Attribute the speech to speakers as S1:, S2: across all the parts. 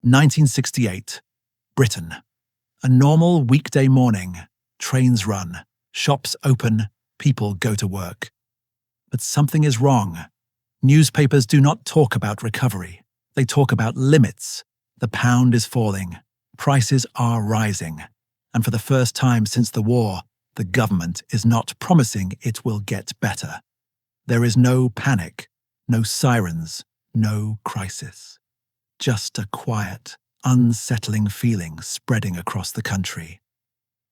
S1: 1968. Britain. A normal weekday morning. Trains run, shops open, people go to work. But something is wrong. Newspapers do not talk about recovery. They talk about limits. The pound is falling. Prices are rising. And for the first time since the war, the government is not promising it will get better. There is no panic, no sirens, no crisis. Just a quiet, unsettling feeling spreading across the country.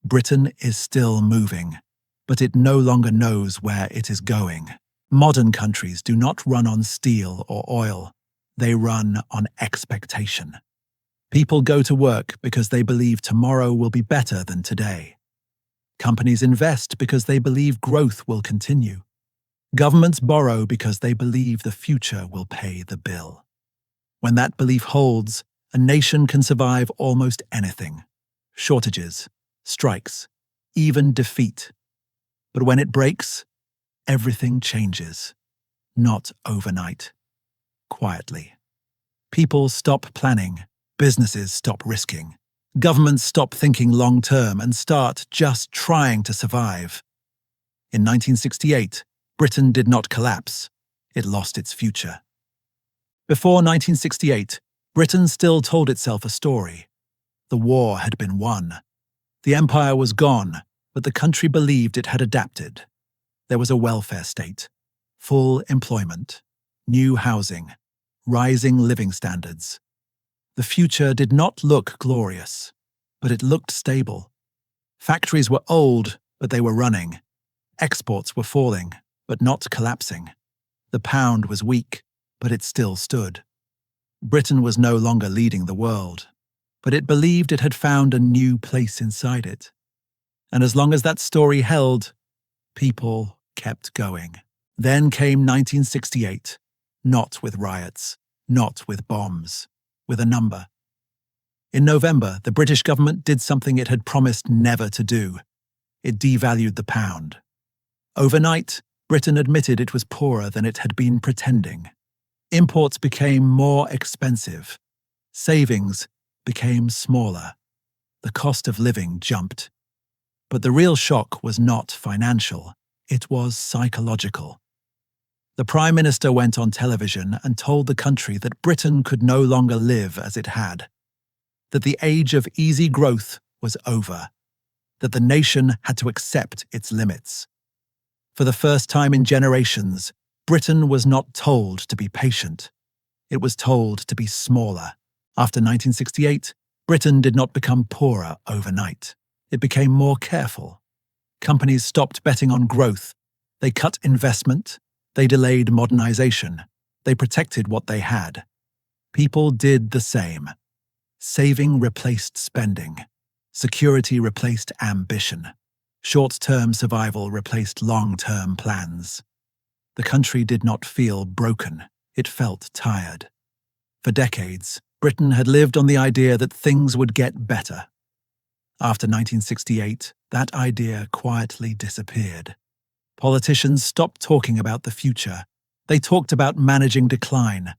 S1: Britain is still moving, but it no longer knows where it is going. Modern countries do not run on steel or oil. They run on expectation. People go to work because they believe tomorrow will be better than today. Companies invest because they believe growth will continue. Governments borrow because they believe the future will pay the bill. When that belief holds, a nation can survive almost anything. Shortages, strikes, even defeat. But when it breaks, everything changes. Not overnight. Quietly. People stop planning. Businesses stop risking. Governments stop thinking long-term and start just trying to survive. In 1968, Britain did not collapse. It lost its future. Before 1968, Britain still told itself a story. The war had been won. The empire was gone, but the country believed it had adapted. There was a welfare state, full employment, new housing, rising living standards. The future did not look glorious, but it looked stable. Factories were old, but they were running. Exports were falling, but not collapsing. The pound was weak, but it still stood. Britain was no longer leading the world, but it believed it had found a new place inside it. And as long as that story held, people kept going. Then came 1968, not with riots, not with bombs, with a number. In November, the British government did something it had promised never to do. It devalued the pound. Overnight, Britain admitted it was poorer than it had been pretending. Imports became more expensive. Savings became smaller. The cost of living jumped. But the real shock was not financial. It was psychological. The Prime Minister went on television and told the country that Britain could no longer live as it had, that the age of easy growth was over, that the nation had to accept its limits. For the first time in generations, Britain was not told to be patient. It was told to be smaller. After 1968, Britain did not become poorer overnight. It became more careful. Companies stopped betting on growth. They cut investment. They delayed modernization. They protected what they had. People did the same. Saving replaced spending. Security replaced ambition. Short-term survival replaced long-term plans. The country did not feel broken. It felt tired. For decades, Britain had lived on the idea that things would get better. After 1968, that idea quietly disappeared. Politicians stopped talking about the future. They talked about managing decline.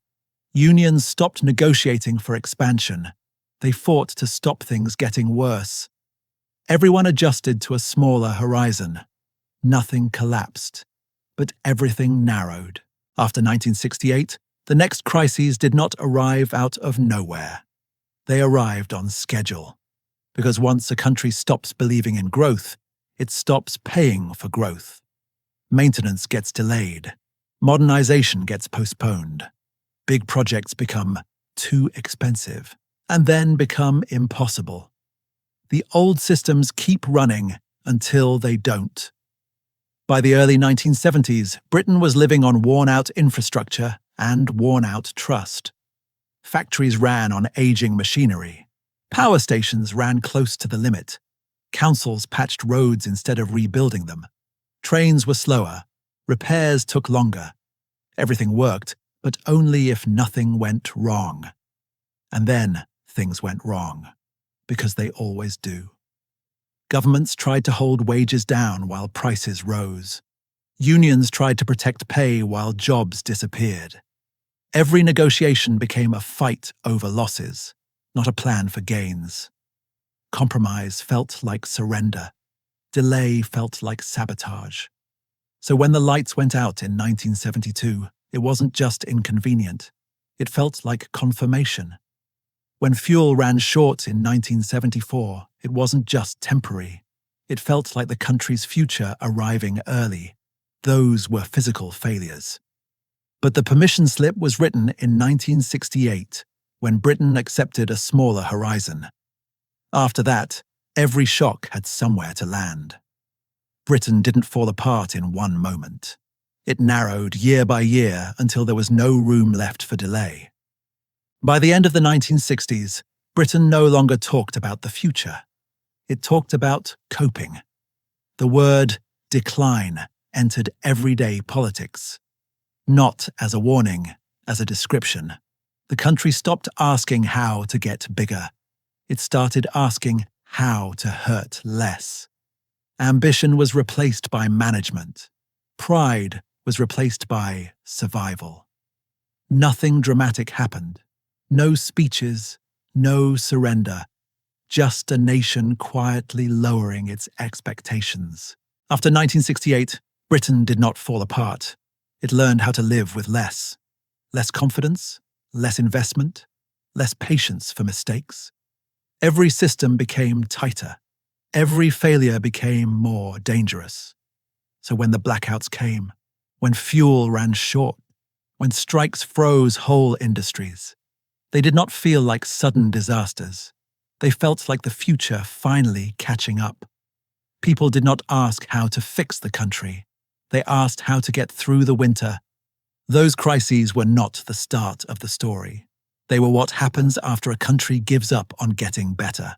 S1: Unions stopped negotiating for expansion. They fought to stop things getting worse. Everyone adjusted to a smaller horizon. Nothing collapsed, but everything narrowed. After 1968, the next crises did not arrive out of nowhere. They arrived on schedule. Because once a country stops believing in growth, it stops paying for growth. Maintenance gets delayed. Modernization gets postponed. Big projects become too expensive and then become impossible. The old systems keep running until they don't. By the early 1970s, Britain was living on worn-out infrastructure and worn-out trust. Factories ran on aging machinery. Power stations ran close to the limit. Councils patched roads instead of rebuilding them. Trains were slower. Repairs took longer. Everything worked, but only if nothing went wrong. And then things went wrong, because they always do. Governments tried to hold wages down while prices rose. Unions tried to protect pay while jobs disappeared. Every negotiation became a fight over losses. not a plan for gains. Compromise felt like surrender. Delay felt like sabotage. So when the lights went out in 1972, it wasn't just inconvenient. It felt like confirmation. When fuel ran short in 1974, it wasn't just temporary. It felt like the country's future arriving early. Those were physical failures. But the permission slip was written in 1968, when Britain accepted a smaller horizon. After that, every shock had somewhere to land. Britain didn't fall apart in one moment. It narrowed year by year until there was no room left for delay. By the end of the 1960s, Britain no longer talked about the future. It talked about coping. The word decline entered everyday politics. Not as a warning, as a description. The country stopped asking how to get bigger. It started asking how to hurt less. Ambition was replaced by management. Pride was replaced by survival. Nothing dramatic happened. No speeches, no surrender. Just a nation quietly lowering its expectations. After 1968, Britain did not fall apart. It learned how to live with less. Less confidence, less investment, less patience for mistakes. Every system became tighter. Every failure became more dangerous. So when the blackouts came, when fuel ran short, when strikes froze whole industries, they did not feel like sudden disasters. They felt like the future finally catching up. People did not ask how to fix the country. They asked how to get through the winter. Those crises were not the start of the story. They were what happens after a country gives up on getting better.